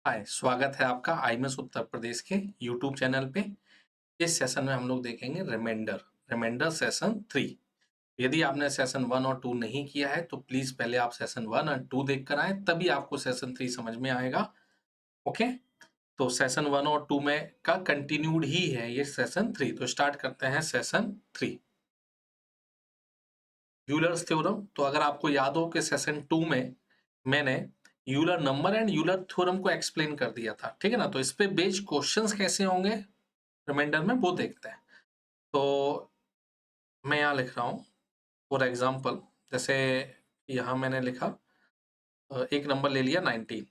हाय, स्वागत है आपका आईएमएस उत्तर प्रदेश के यूट्यूब चैनल पे। इस सेशन में हम लोग देखेंगे रिमाइंडर सेशन 3। यदि आपने सेशन 1 और 2 नहीं किया है तो प्लीज पहले आप सेशन 1 और 2 देख कर आए, तभी आपको सेशन 3 समझ में आएगा। ओके, तो सेशन 1 और 2 में का कंटिन्यूड ही है ये सेशन 3। तो स्टार्ट करते हैं सेशन 3, यूलर्स थ्योरम। तो अगर आपको याद हो कि सेशन 2 में मैंने Euler number and Euler theorem को एक्सप्लेन कर दिया था, ठीक है ना। तो इस पे बेस्ड क्वेश्चंस कैसे होंगे रिमाइंडर में, वो देखते हैं। तो मैं यहाँ लिख रहा हूँ फॉर एग्जाम्पल, जैसे यहाँ मैंने लिखा एक नंबर ले लिया 19,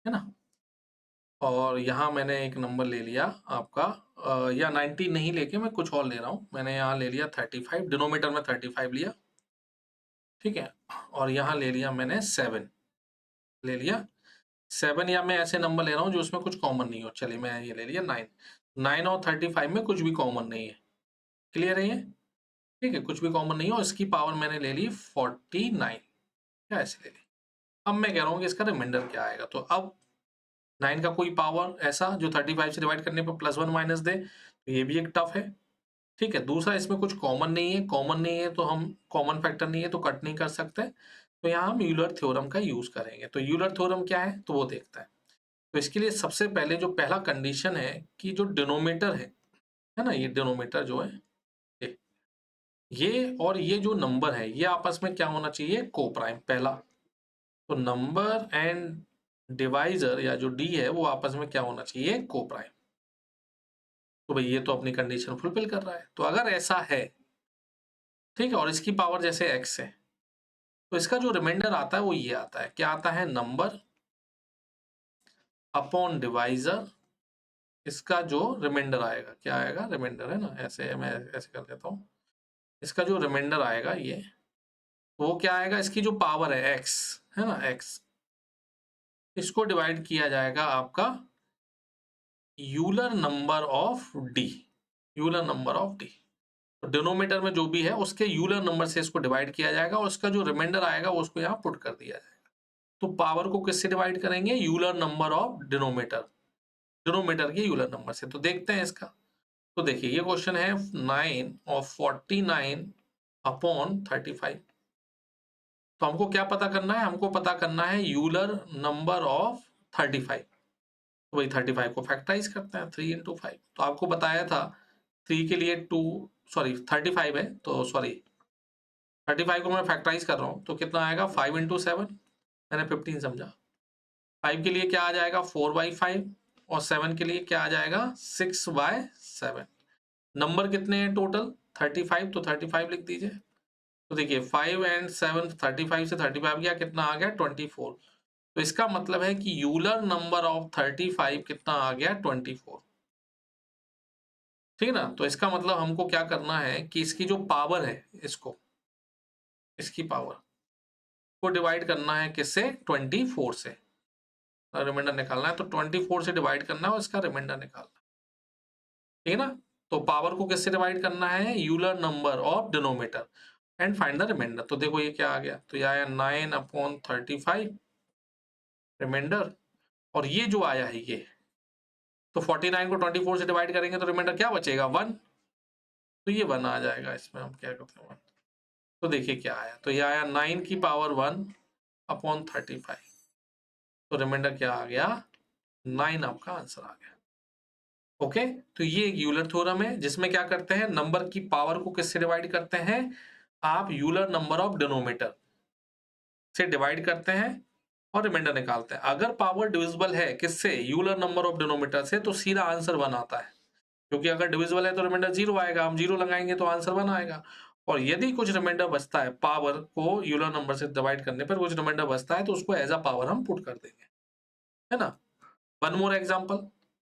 है ना। और यहाँ मैंने एक नंबर ले लिया आपका या 19 नहीं लेके मैं कुछ और ले रहा हूँ। मैंने यहाँ ले लिया 35, डिनोमीटर में 35 लिया, ठीक है। और यहाँ ले लिया मैंने 7 ले लिया 7, या मैं ऐसे नंबर ले रहा हूँ जो उसमें कुछ कॉमन नहीं हो। चलिए मैं ये ले लिया 9। 9 और 35 में कुछ भी कॉमन नहीं है, क्लियर है ये, ठीक है। कुछ भी कॉमन नहीं हो, इसकी पावर मैंने ले ली 49, क्या ऐसे ले ली। अब मैं कह रहा हूँ कि इसका रिमाइंडर क्या आएगा। तो अब 9 का कोई पावर ऐसा जो 35 से डिवाइड करने पर +1 माइनस दे, तो ये भी एक टफ है, ठीक है। दूसरा, इसमें कुछ कॉमन नहीं है तो हम कॉमन फैक्टर नहीं है तो कट नहीं कर सकते, तो यहाँ हम यूलर थ्योरम का यूज करेंगे। तो यूलर थ्योरम क्या है तो वो देखते हैं। तो इसके लिए सबसे पहले जो पहला कंडीशन है कि जो डिनोमीटर है ना, ये डिनोमीटर जो है ये और ये जो नंबर है ये आपस में क्या होना चाहिए, को प्राइम पहला। तो नंबर एंड डिवाइजर या जो डी है वो आपस में क्या होना चाहिए, को प्राइम। तो भाई ये तो अपनी कंडीशन फुलफिल कर रहा है। तो अगर ऐसा है, ठीक है, और इसकी पावर जैसे x है, तो इसका जो रिमाइंडर आता है वो ये आता है, क्या आता है, नंबर अपॉन डिवाइजर। इसका जो रिमाइंडर आएगा क्या आएगा, रिमाइंडर है ना, ऐसे मैं ऐसे कर देता हूँ। इसका जो रिमाइंडर आएगा ये, तो वो क्या आएगा, इसकी जो पावर है x, है ना, x, इसको डिवाइड किया जाएगा आपका Euler number of D. Euler number of D, तो डिनोमीटर में जो भी है उसके यूलर नंबर से इसको डिवाइड किया जाएगा और उसका जो रिमाइंडर आएगा वो उसको यहाँ पुट कर दिया जाएगा। तो पावर को किससे डिवाइड करेंगे, Euler number of denominator, denominator के यूलर नंबर से। तो देखते हैं इसका। तो देखिए ये क्वेश्चन है 9 और 49 अपॉन 35। तो हमको क्या पता करना है, हमको पता करना है यूलर नंबर ऑफ 35। तो वही 35 को फैक्टराइज करते हैं, 3 × 5। तो आपको बताया था 3 के लिए 2, सॉरी 35 है, तो सॉरी 35 को मैं फैक्टराइज कर रहा हूँ तो कितना आएगा, 5 × 7, मैंने 15 समझा। 5 के लिए क्या आ जाएगा, 4/5, और 7 के लिए क्या आ जाएगा, 6/7। नंबर कितने हैं टोटल, 35, तो 35 लिख दीजिए। तो देखिए 5 एंड 7, 35 से 35 गया, कितना आ गया, 24। तो इसका मतलब है कि यूलर नंबर ऑफ 35 कितना आ गया, 24, ठीक है ना। तो इसका मतलब हमको क्या करना है कि इसकी जो पावर है, इसकी पावर को डिवाइड करना है किससे, 24 से। रिमाइंडर निकालना है तो 24 से डिवाइड करना है और इसका रिमाइंडर निकालना है, ठीक है ना। तो पावर को किससे डिवाइड करना है, Euler number of denominator, and find the remainder. तो देखो ये क्या आ गया, तो ये आया 9/35 रिमाइंडर, और ये जो आया है ये, तो 49 को 24 से डिवाइड करेंगे तो रिमाइंडर क्या बचेगा, 1। तो ये 1 आ जाएगा, इसमें हम क्या करते हैं 1। तो देखिए क्या आया, तो ये आया 9 की पावर 1/35। तो रिमाइंडर क्या आ गया, 9 आपका आंसर आ गया। ओके, तो ये एक यूलर थ्योरम है जिसमें क्या करते हैं, नंबर की पावर को किससे डिवाइड करते हैं, आप यूलर नंबर ऑफ डिनोमीटर से डिवाइड करते हैं और रिमाइंडर निकालते हैं। अगर पावर डिविजिबल है किससे, यूलर नंबर ऑफ डिनोमीटर से, तो सीधा आंसर 1 आता है, क्योंकि अगर डिविजिबल है तो रिमाइंडर 0 आएगा, हम 0 लगाएंगे तो आंसर 1 आएगा। और यदि कुछ रिमाइंडर बचता है, पावर को यूलर नंबर से डिवाइड करने पर कुछ रिमाइंडर बचता है, तो उसको एज अ पावर हम पुट कर देंगे, है ना। वन मोर एग्जांपल,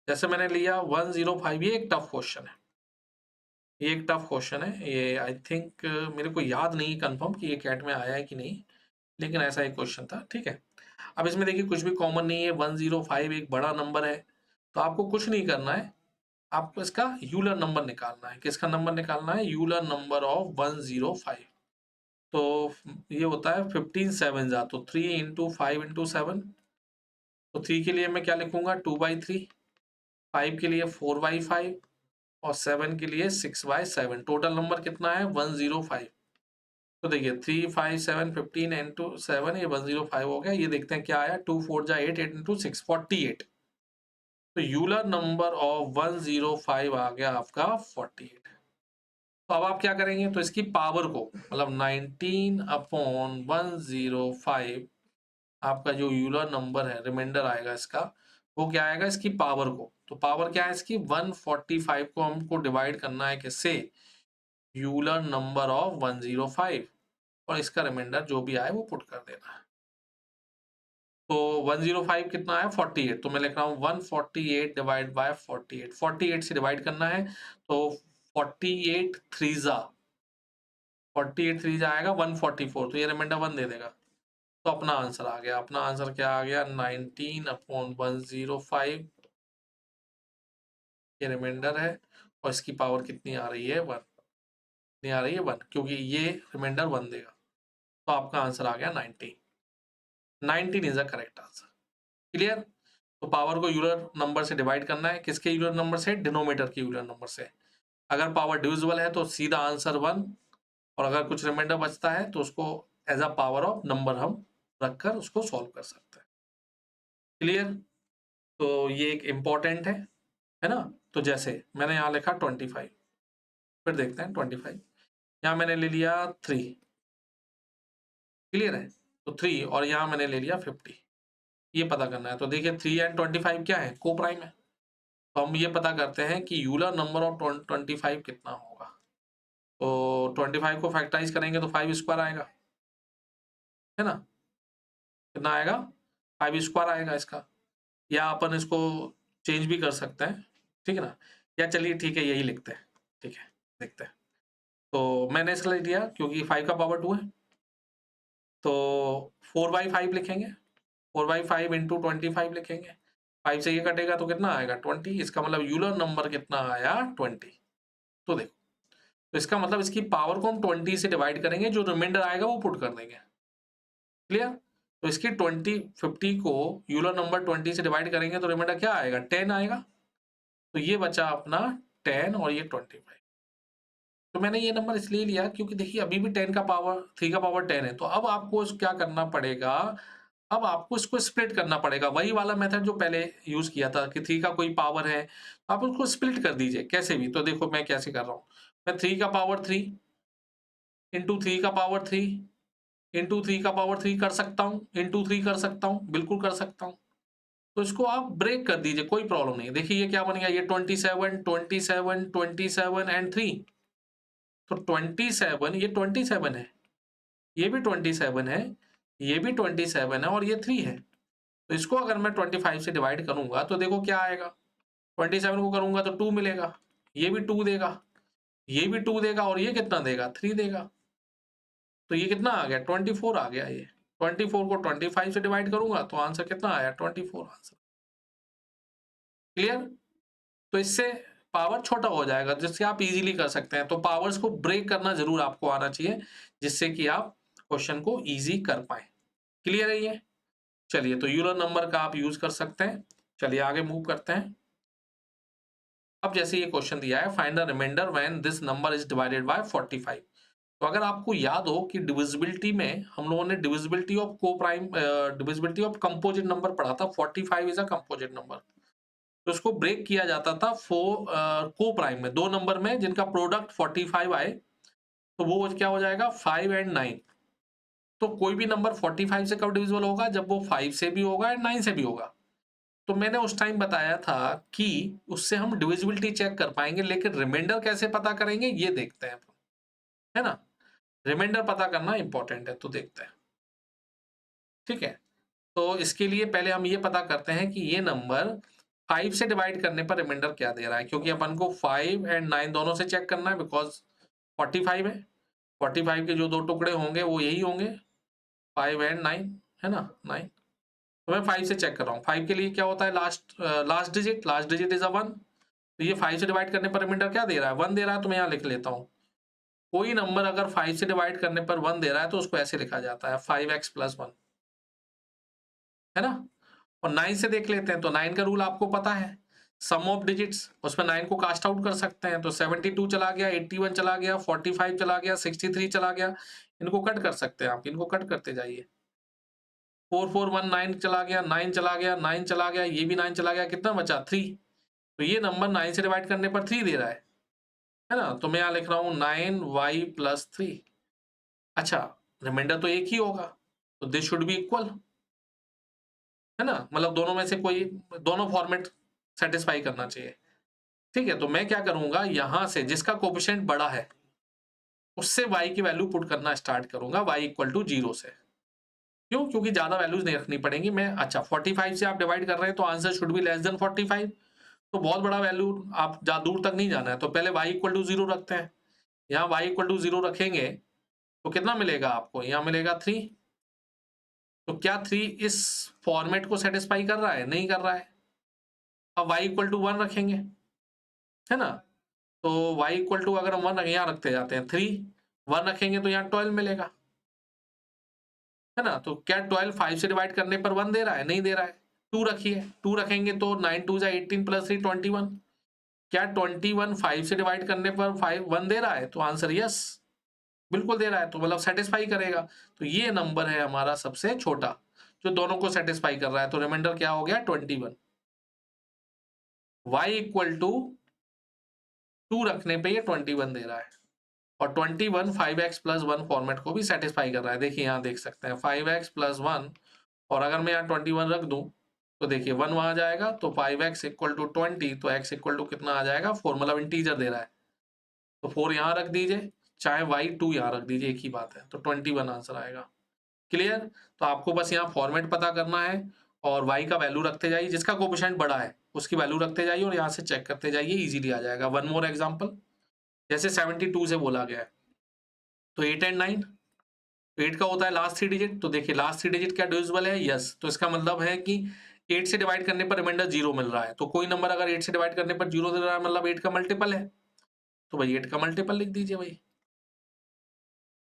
जैसे मैंने लिया 105, ये एक टफ क्वेश्चन है, ये एक टफ क्वेश्चन है। ये आई थिंक मेरे को याद नहीं कंफर्म कि ये कैट में आया है कि नहीं, लेकिन ऐसा एक क्वेश्चन था, ठीक है। अब इसमें देखिए कुछ भी कॉमन नहीं है, 105 एक बड़ा नंबर है, तो आपको कुछ नहीं करना है, आपको इसका यूलर नंबर निकालना है। किसका नंबर निकालना है, यूलर नंबर ऑफ 105। तो ये होता है 15 7 जा, तो 3 × 5 × 7, तो 3 के लिए मैं क्या लिखूंगा 2/3, 5 के लिए 4/5 और 7 के लिए 6/7। टोटल नंबर कितना है 105। तो देखिए 3 5 7 15 इंटू 7 ये 105 हो गया। ये देखते हैं क्या आया 2 4 जा 8 8 इंटू 6 48। तो यूलर नंबर ऑफ 105 आ गया आपका 48। तो अब आप क्या करेंगे तो इसकी पावर को मतलब 19/105 आपका जो यूलर नंबर है रिमाइंडर आएगा इसका वो क्या आएगा इसकी पावर को। तो पावर क्या है इसकी 145 को हमको डिवाइड करना है किससे यूलर नंबर ऑफ 105 और इसका रिमाइंडर जो भी आए वो पुट कर देना है। तो 105 कितना है 48। तो मैं लिख रहा हूँ 148 डिवाइड बाय 48। 48 से डिवाइड करना है तो 48 3 48 3 आएगा 144। तो ये रिमाइंडर 1 दे देगा। तो अपना आंसर आ गया। अपना आंसर क्या आ गया 19/105 ये रिमाइंडर है और इसकी पावर कितनी आ रही है 1। कितनी आ रही है 1 क्योंकि ये रिमाइंडर 1 देगा। तो आपका आंसर आ गया 19। 19 is the correct answer. Clear. तो पावर को यूलर नंबर से डिवाइड करना है किसके यूलर नंबर से डिनोमिनेटर के यूलर नंबर से। अगर पावर डिविजिबल है तो सीधा आंसर 1 और अगर कुछ रिमाइंडर बचता है तो उसको as a power of number हम रखकर उसको सॉल्व कर सकते हैं। क्लियर। तो ये एक इम्पॉर्टेंट है ना। तो जैसे मैंने यहाँ लिखा 25 फिर देखते हैं 25 यहाँ मैंने ले लिया 3। क्लियर है। तो 3 और यहाँ मैंने ले लिया 50। ये पता करना है। तो देखिए 3 एंड 25 क्या है को प्राइम है। तो हम ये पता करते हैं कि यूलर नंबर ऑफ 25 कितना होगा। तो 25 को फैक्टराइज करेंगे तो 5 स्क्वायर आएगा है ना। कितना आएगा 5 स्क्वायर आएगा इसका। या अपन इसको चेंज भी कर सकते हैं ठीक है ना। या चलिए ठीक है यही लिखते हैं। ठीक है देखते हैं। तो मैंने इसका लिख दिया क्योंकि 5 का पावर 2 है तो 4/5 लिखेंगे। 4/5 इंटू 25 लिखेंगे। 5 से ये कटेगा तो कितना आएगा 20। इसका मतलब यूलर नंबर कितना आया 20। तो देखो तो इसका मतलब इसकी पावर को हम 20 से डिवाइड करेंगे जो रिमाइंडर आएगा वो पुट कर देंगे। क्लियर। तो इसकी 50 को यूलर नंबर 20 से डिवाइड करेंगे तो रिमाइंडर क्या आएगा 10 आएगा। तो ये बचा अपना 10 और ये 25। तो मैंने ये नंबर इसलिए लिया क्योंकि देखिए अभी भी 10 का पावर 3 का पावर 10 है। तो अब आपको क्या करना पड़ेगा अब आपको इसको स्प्लिट करना पड़ेगा। वही वाला मेथड जो पहले यूज किया था कि 3 का कोई पावर है आप उसको स्प्लिट कर दीजिए कैसे भी। तो देखो मैं कैसे कर रहा हूँ। मैं 3 का पावर 3 इंटू 3 का पावर 3 इंटू 3 का पावर 3 कर सकता हूँ इंटू 3 कर सकता हूँ बिल्कुल कर सकता हूँ। तो इसको आप ब्रेक कर दीजिए कोई प्रॉब्लम नहीं। देखिए ये क्या बन गया ये 27 27 27 एंड 3। तो 27 ये 27 है ये भी 27 है ये भी 27 है और ये 3 है। तो इसको अगर मैं 25 से डिवाइड करूंगा तो देखो क्या आएगा 27 को करूंगा तो 2 मिलेगा। ये भी 2 देगा ये भी 2 देगा और ये कितना देगा 3 देगा। तो ये कितना आ गया 24 आ गया। ये 24 को 25 से डिवाइड करूंगा तो आंसर कितना आया 24 आंसर। क्लियर। तो इससे पावर छोटा हो जाएगा जिससे आप इजीली कर सकते हैं। तो पावर्स को ब्रेक करना जरूर आपको आना चाहिए जिससे कि आप क्वेश्चन को इजी कर पाए। क्लियर है ये। चलिए तो यूलर नंबर का आप यूज कर सकते हैं। चलिए आगे मूव करते हैं। अब जैसे ये क्वेश्चन दिया है find the remainder when this number is divided by 45। तो अगर आपको याद हो कि डिविजिबिलिटी में हम लोगों ने डिविजिबिलिटी ऑफ को prime divisibility of composite number पढ़ा था 45 इज अ कंपोजिट नंबर। तो उसको ब्रेक किया जाता था को प्राइम में दो नंबर में जिनका प्रोडक्ट 45 आए तो वो क्या हो जाएगा 5 एंड 9। तो कोई भी नंबर 45 से कब डिविजिबल होगा जब वो 5 से भी होगा एंड 9 से भी होगा। तो मैंने उस टाइम बताया था कि उससे हम डिविजिबिलिटी चेक कर पाएंगे लेकिन रिमाइंडर कैसे पता करेंगे ये देखते हैं है ना। रिमाइंडर पता करना इंपॉर्टेंट है तो देखते हैं। ठीक है। तो इसके लिए पहले हम ये पता करते हैं कि ये नंबर 5 से डिवाइड करने पर रिमाइंडर क्या दे रहा है क्योंकि अपन को 5 एंड 9 दोनों से चेक करना है बिकॉज 45 है 45 के जो दो टुकड़े होंगे वो यही होंगे 5 एंड 9 है ना 9। तो मैं 5 से चेक कर रहा हूँ 5 के लिए क्या होता है लास्ट डिजिट इज अ 1। तो ये 5 से डिवाइड करने पर रिमाइंडर क्या दे रहा है 1 दे रहा है। तो मैं यहाँ लिख लेता हूँ कोई नंबर अगर 5 से डिवाइड करने पर 1 दे रहा है तो उसको ऐसे लिखा जाता है 5x + 1 है ना। और 9 से देख लेते हैं। तो 9 का रूल आपको पता है, सम ऑफ डिजिट्स, उसमें 9 को कास्ट आउट कर सकते हैं। तो 72 चला गया, 81 चला गया, 45 चला गया, 63 चला गया। इनको कट कर सकते हैं आप, इनको कट करते जाइए। 4419 चला गया, 9 चला गया, 9 चला गया, ये भी 9 चला गया, कितना बचा 3। तो ये नंबर 9 से डिवाइड करने पर 3 दे रहा है ना। तो मैं यहाँ लिख रहा हूँ 9y + 3। अच्छा, रिमाइंडर तो एक ही होगा, तो दिस शुड बी इक्वल, है ना। मतलब दोनों में से कोई, दोनों फॉर्मेट सेटिस्फाई करना चाहिए। ठीक है, तो मैं क्या करूंगा, यहां से जिसका कोफिशिएंट बड़ा है उससे y की वैल्यू पुट करना स्टार्ट करूंगा, y = 0 से। क्यों? क्योंकि ज्यादा वैल्यूज नहीं रखनी पड़ेंगी। मैं, अच्छा 45 से आप डिवाइड कर रहे हैं तो answer should be less than 45। तो बहुत बड़ा वैल्यू आप दूर तक नहीं जाना है, तो पहले y = 0 रखते हैं। यहाँ y = 0 रखेंगे तो कितना मिलेगा आपको, यहाँ मिलेगा 3। तो क्या 3 इस फॉर्मेट को सेटिस्फाई कर रहा है? नहीं कर रहा है। अब y = 1 रखेंगे, है ना। तो y = अगर हम 1 यहाँ रखते जाते हैं, 3 1 रखेंगे तो यहाँ 12 मिलेगा, है ना। तो क्या 12 5 से डिवाइड करने पर 1 दे रहा है? नहीं दे रहा है। 2 रखिए, 2 रखेंगे तो 9 2 जा 18 + 3 21। क्या 21 5 से डिवाइड करने पर 5 1 दे रहा है? तो आंसर यस, बिल्कुल दे रहा है, तो मतलब सेटिस्फाई करेगा। तो ये नंबर है हमारा सबसे छोटा, जो दोनों को सेटिस्फाई कर रहा है। तो रिमाइंडर क्या हो गया 21। y = 2 रखने पे ये 21 दे रहा है, और 21 5x + 1 फॉर्मेट को भी सेटिस्फाई कर रहा है। देखिए यहाँ देख सकते हैं 5x + 1, और अगर मैं यहाँ 21 रख दूं तो देखिए 1 वहां जाएगा, तो 5x = 20, तो x = कितना आ जाएगा 4, मतलब इंटीजर दे रहा है, तो 4 यहाँ रख दीजिए, चाहे y 2 यहाँ रख दीजिए, एक ही बात है। तो 21 आंसर आएगा। क्लियर? तो आपको बस यहाँ फॉर्मेट पता करना है और y का वैल्यू रखते जाइए, जिसका कोएफिशिएंट बड़ा है उसकी वैल्यू रखते जाइए और यहाँ से चेक करते जाइए, इजीली आ जाएगा। वन मोर एग्जांपल, जैसे 72 से बोला गया है, तो 8 एंड 9, तो 8 का होता है लास्ट 3 डिजिट। तो देखिए लास्ट 3 डिजिट क्या डिविजिबल है? यस। तो इसका मतलब है कि 8 से डिवाइड करने पर रिमाइंडर 0 मिल रहा है। तो कोई नंबर अगर 8 से डिवाइड करने पर 0 दे रहा है, मतलब 8 का मल्टीपल है, तो भाई 8 का मल्टीपल लिख दीजिए भाई,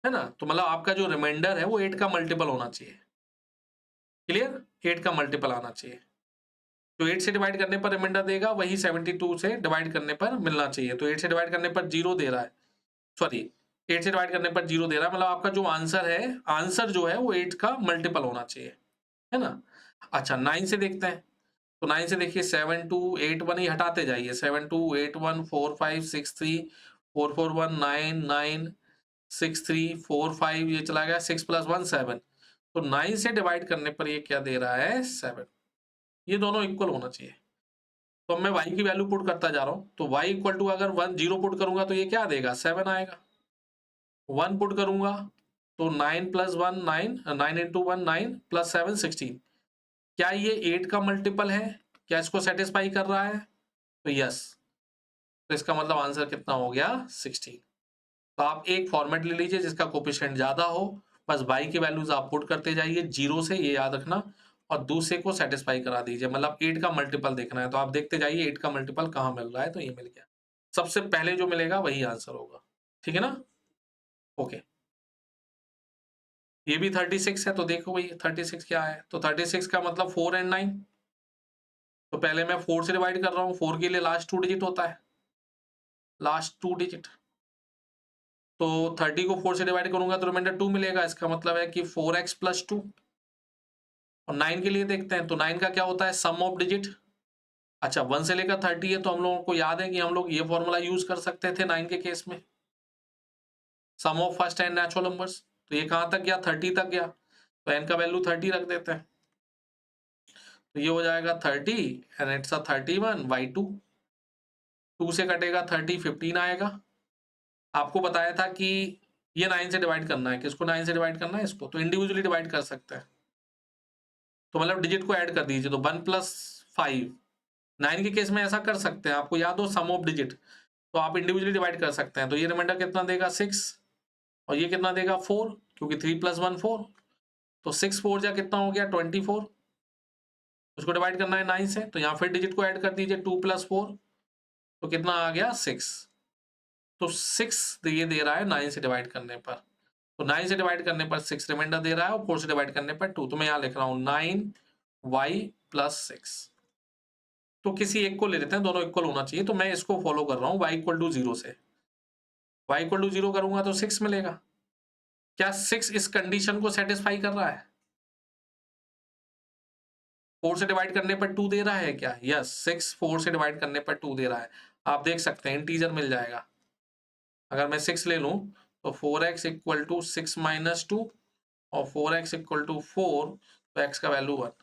है ना। तो मतलब आपका जो रिमाइंडर है वो 8 का मल्टीपल होना चाहिए। क्लियर? 8 का मल्टीपल आना चाहिए। तो 8 से डिवाइड करने पर रिमाइंडर देगा, वही 72 से डिवाइड करने पर मिलना चाहिए। तो 8 से डिवाइड करने पर 0 दे रहा है, सॉरी 8 से डिवाइड करने पर 0 दे रहा है, मतलब आपका जो आंसर है, आंसर जो है वो 8 का मल्टीपल होना चाहिए, है ना। अच्छा 9 से देखते हैं, तो 9 से देखिए 7 2 8 1, ये हटाते जाइए, 7 2 8 1 4 5 6 3 4 4 1 9 9 6 3 4 5, ये चला गया 6 + 1 7। तो 9 से डिवाइड करने पर ये क्या दे रहा है 7। ये दोनों इक्वल होना चाहिए। तो मैं y की वैल्यू पुट करता जा रहा हूँ, तो y = अगर 1 0 पुट करूंगा तो ये क्या देगा 7 आएगा। 1 पुट करूंगा तो 9 + 1 9, 9 × 1 9 + 7 16। क्या ये 8 का मल्टीपल है? क्या इसको सेटिस्फाई कर रहा है? तो यस। तो इसका मतलब आंसर कितना हो गया 16। तो आप एक फॉर्मेट ले लीजिए जिसका कोएफिशिएंट ज्यादा हो, बस y की वैल्यूज आप पुट करते जाइए 0 से, ये याद रखना, और दूसरे को सेटिस्फाई करा दीजिए, मतलब 8 का मल्टीपल देखना है। तो आप देखते जाइए 8 का मल्टीपल कहाँ मिल रहा है, तो ये मिल गया। सबसे पहले जो मिलेगा वही आंसर होगा, ठीक है ना। ओके, ये भी 36 है, तो देखो भाई 36 क्या है, तो 36 का मतलब 4 एंड 9। तो पहले मैं 4 से डिवाइड कर रहा हूँ, 4 के लिए लास्ट 2 डिजिट होता है, लास्ट 2 डिजिट। तो 30 को 4 से डिवाइड करूंगा तो रिमाइंडर 2 मिलेगा, इसका मतलब है कि 4x + 2। और 9 के लिए देखते हैं, तो 9 का क्या होता है सम ऑफ डिजिट। अच्छा 1 से लेकर 30 है, तो हम लोगों को याद है कि हम लोग ये फॉर्मूला यूज कर सकते थे 9 के केस में, sum of first N natural numbers. तो ये कहां तक गया 30 तक गया, तो n का वैल्यू 30 रख देते हैं। तो ये हो जाएगा 30 एंड इट्स अ 31 बाई 2। 2 से कटेगा 30 15 आएगा। आपको बताया था कि ये 9 से डिवाइड करना है, किसको 9 से डिवाइड करना है इसको, तो इंडिविजुअली डिवाइड कर सकते हैं। तो मतलब डिजिट को ऐड कर दीजिए, तो 1 + 5। 9 के केस में ऐसा कर सकते हैं, आपको याद हो सम ऑफ डिजिट, तो आप इंडिविजुअली डिवाइड कर सकते हैं। तो ये रिमाइंडर कितना देगा 6, और ये कितना देगा 4, क्योंकि 3 + 1 4। तो 6 4 जा कितना हो गया 24। उसको डिवाइड करना है 9 से, तो यहाँ फिर डिजिट को ऐड कर दीजिए 2 + 4, तो कितना आ गया 6। तो 6 ये दे रहा है 9 से डिवाइड करने पर, तो 9 से डिवाइड करने पर 6 रिमाइंडर दे रहा है, और 4 से डिवाइड करने पर 2। तो मैं यहाँ लिख रहा हूँ 9y प्लस 6। तो किसी एक को ले लेते हैं, दोनों इक्वल होना चाहिए। तो मैं इसको फॉलो कर रहा हूँ y इक्वल टू 0 से। y इक्वल टू 0 करूंगा तो 6 मिलेगा। क्या 6 इस कंडीशन को सेटिस्फाई कर रहा है? 4 से डिवाइड करने पर 2 दे रहा है क्या? यस, 6 4 से डिवाइड करने पर 2 दे रहा है। आप देख सकते हैं इंटीजर मिल जाएगा। अगर मैं 6 ले लूं तो 4x इक्वल टू 6 माइनस 2 और 4x इक्वल टू 4, तो x का वैल्यू 1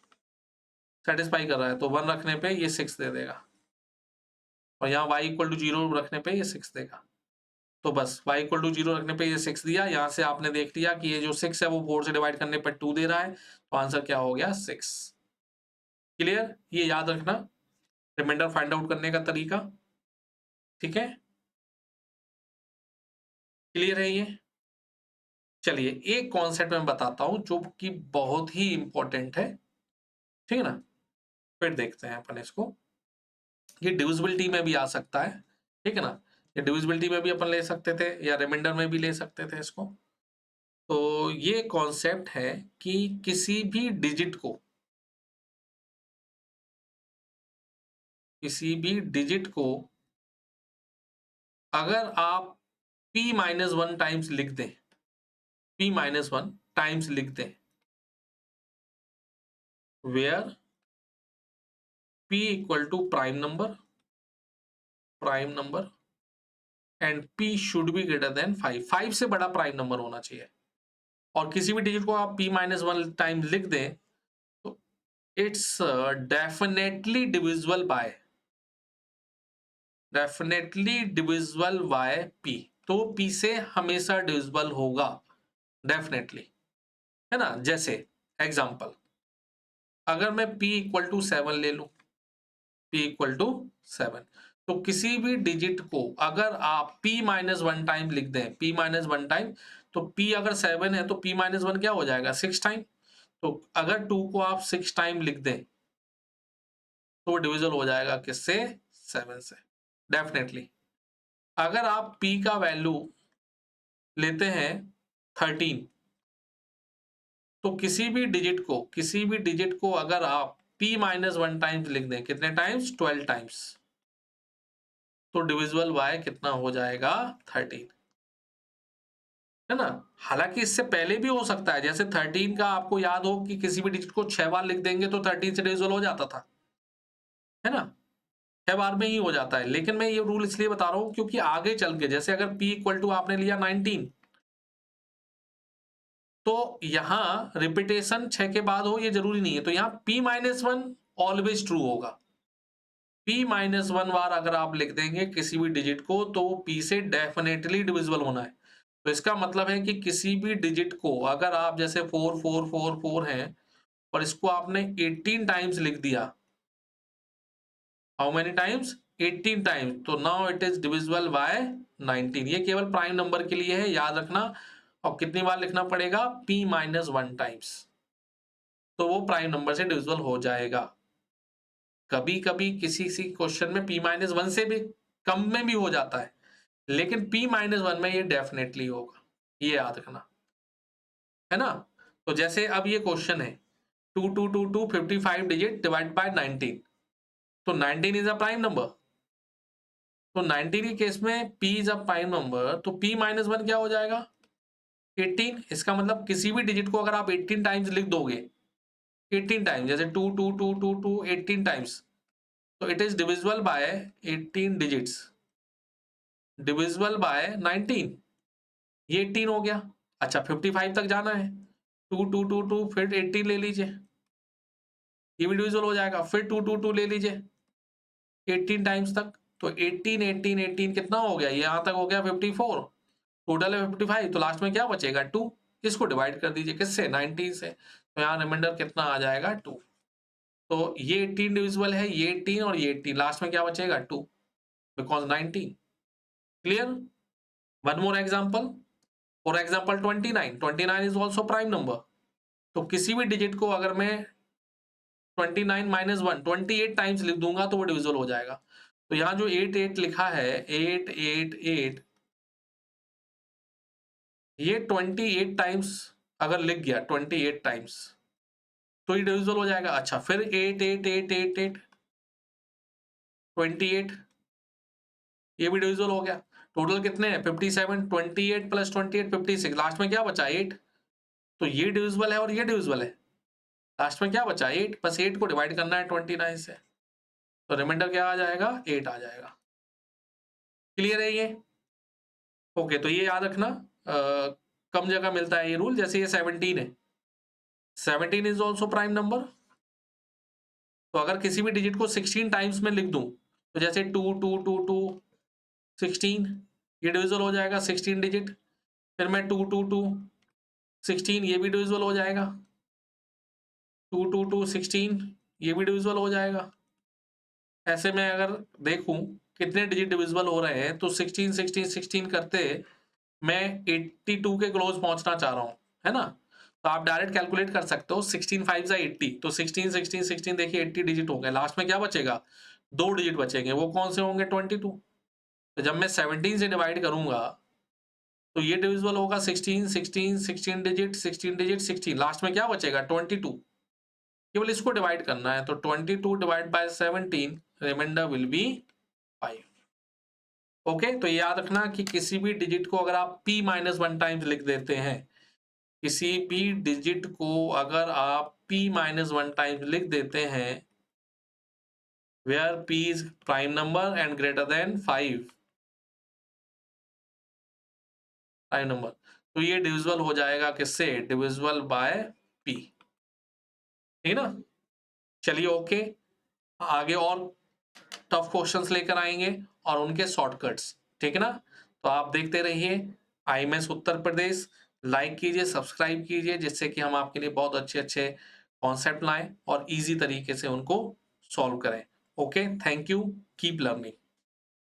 सेटिस्फाई कर रहा है। तो 1 रखने पे ये 6 दे देगा और यहाँ y इक्वल टू 0 रखने पे ये 6 देगा। तो बस y इक्वल टू 0 रखने पे ये 6 दिया। यहाँ से आपने देख लिया कि ये जो 6 है वो 4 से डिवाइड करने पर 2 दे रहा है। तो आंसर क्या हो गया? 6। क्लियर? ये याद रखना रिमाइंडर फाइंड आउट करने का तरीका। ठीक है, क्लियर है ये? चलिए एक कॉन्सेप्ट मैं बताता हूं जो कि बहुत ही इंपॉर्टेंट है। ठीक है ना? फिर देखते हैं अपन इसको। ये डिविजिबिलिटी में भी आ सकता है। ठीक है ना? ये डिविजिबिलिटी में भी अपन ले सकते थे या रिमाइंडर में भी ले सकते थे इसको। तो ये कॉन्सेप्ट है कि किसी भी डिजिट को अगर आप p-1 टाइम्स लिख दें, p-1 टाइम्स लिख दें, where p equal to prime number and p should be greater than 5। 5 से बड़ा प्राइम नंबर होना चाहिए। और किसी भी डिजिट को आप p-1 टाइम लिख दें तो it's definitely divisible by p। तो p से हमेशा डिविजिबल होगा डेफिनेटली, है ना? जैसे एग्जांपल, अगर मैं p इक्वल टू 7 ले लूं, p इक्वल टू 7, तो किसी भी डिजिट को अगर आप p-1 टाइम लिख दें, p-1 टाइम, तो p अगर 7 है तो p-1 क्या हो जाएगा? 6 टाइम। तो अगर 2 को आप 6 टाइम लिख दें तो डिविजल हो जाएगा किससे? 7 से डेफिनेटली। अगर आप p का वैल्यू लेते हैं 13, तो किसी भी डिजिट को अगर आप p-1 टाइम्स लिख दें, कितने टाइम्स? 12 टाइम्स, तो डिविजिबल बाय कितना हो जाएगा? 13, है ना? हालांकि इससे पहले भी हो सकता है, जैसे 13 का आपको याद हो कि किसी भी डिजिट को 6 बार लिख देंगे तो 13 से डिविजिबल हो जाता था, है ना? 6 बार में ही हो जाता है। लेकिन मैं ये रूल इसलिए बता रहा हूं क्योंकि आगे चल के, जैसे अगर p इक्वल टू आपने लिया 19, तो यहां रिपीटेशन 6 के बाद हो ये जरूरी नहीं है। तो यहाँ p-1 ऑलवेज ट्रू होगा। p-1 बार अगर आप लिख देंगे किसी भी डिजिट को तो p से डेफिनेटली डिविजिबल होना है। तो इसका मतलब है कि किसी भी डिजिट को अगर आप जैसे 4 4 4 4 है और इसको आपने 18 टाइम्स लिख दिया, हाउ मेनी टाइम्स? 18 टाइम्स, तो now it is divisible by 19। ये केवल प्राइम नंबर के लिए है, याद रखना। और कितनी बार लिखना पड़ेगा? p-1 टाइम्स, तो वो प्राइम नंबर से डिविजिबल हो जाएगा। कभी कभी किसी क्वेश्चन में p-1 से भी कम में भी हो जाता है, लेकिन p-1 में ये डेफिनेटली होगा, ये याद रखना, है ना? तो जैसे अब ये क्वेश्चन है 2222 55 डिजिट डिवाइड बाय 19, तो 19 इज अ प्राइम नंबर। तो 19 के केस में p is a prime number, तो p-1 क्या हो जाएगा? 18। इसका मतलब किसी भी डिजिट को अगर आप 18 टाइम्स लिख दोगे, 18 टाइम्स, जैसे 2 2 2 2 2 18 टाइम्स, तो it is divisible by 18 digits, divisible by 19, ये 18 हो गया। अच्छा 55 तक जाना है, 2 2 2 2 फिर 18 ले लीजिए, ये भी डिविजिबल हो जाएगा। फिर 2 2 2 ले लीजिए 18 टाइम्स तक, तो 18 18 18 कितना हो गया? ये यहां तक हो गया 54, टोटल है 55, तो लास्ट में क्या बचेगा? 2। इसको डिवाइड कर दीजिए किससे? 19 से, तो यहाँ रिमाइंडर कितना आ जाएगा? 2। तो ये 18 डिविजिबल है, ये 18 और ये 18, लास्ट में क्या बचेगा? 2, because 19। Clear? One more example, for example 29, 29 is also prime number. तो किसी भी डिजिट को अगर मैं 29 माइनस 1 28 टाइम्स लिख दूंगा तो वो डिविजिबल हो जाएगा। तो यहाँ जो 8 8 लिखा है, 8 8 8, ये 28 टाइम्स अगर लिख गया 28 टाइम्स, तो ये डिविजिबल हो जाएगा। अच्छा फिर 8 8 8 8 8 28 ये भी डिविजिबल हो गया। टोटल कितने हैं 57, 28 प्लस 28 56, लास्ट में क्या बचा 8। तो ये डिविजिबल है और ये डिविजिबल है। लास्ट में क्या बचा 8, बस 8 को डिवाइड करना है 29 से, तो रिमाइंडर क्या आ जाएगा 8 आ जाएगा। क्लियर है ये? ओके, तो ये याद रखना कम जगह मिलता है ये रूल। जैसे ये 17 है, 17 इज ऑल्सो प्राइम नंबर। तो अगर किसी भी डिजिट को 16 टाइम्स में लिख दूं, तो जैसे 2 2 2 2 16, ये डिविजिबल हो जाएगा 16 डिजिट। फिर मैं 2 2 2 16, ये भी डिविजिबल हो जाएगा। 2 2 2 16, ये भी डिविजिबल हो जाएगा। ऐसे में अगर देखूं कितने डिजिट डिविजिबल हो रहे हैं, तो 16 16 16 करते मैं 82 के क्लोज पहुंचना चाह रहा हूं, है ना। तो आप डायरेक्ट कैलकुलेट कर सकते हो, 16 5 जा 80, तो 16 16 16 देखिए 80 डिजिट हो गए। लास्ट में क्या बचेगा 2 डिजिट बचेंगे, वो कौन से होंगे 22। तो जब मैं 17 से डिवाइड करूंगा तो ये डिविजिबल होगा 16 16 16 डिजिट 16 डिजिट 16, लास्ट में क्या बचेगा 22। केवल इसको डिवाइड करना है, तो 22 divide by 17, remainder will be 5। Okay, तो याद रखना कि किसी भी डिजिट को अगर आप p माइनस 1 टाइम्स लिख देते हैं, किसी भी डिजिट को अगर आप p माइनस 1 टाइम्स लिख देते हैं, where p is prime number and greater than 5 prime number, तो ये डिविजिबल हो जाएगा किससे, डिविजिबल बाय p। ठीक ना। चलिए ओके, आगे और टफ क्वेश्चंस लेकर आएंगे और उनके शॉर्टकट्स, ठीक है ना। तो आप देखते रहिए IMS उत्तर प्रदेश। लाइक कीजिए, सब्सक्राइब कीजिए, जिससे कि हम आपके लिए बहुत अच्छे अच्छे कॉन्सेप्ट लाएं और इजी तरीके से उनको सॉल्व करें। Okay, thank you, keep learning.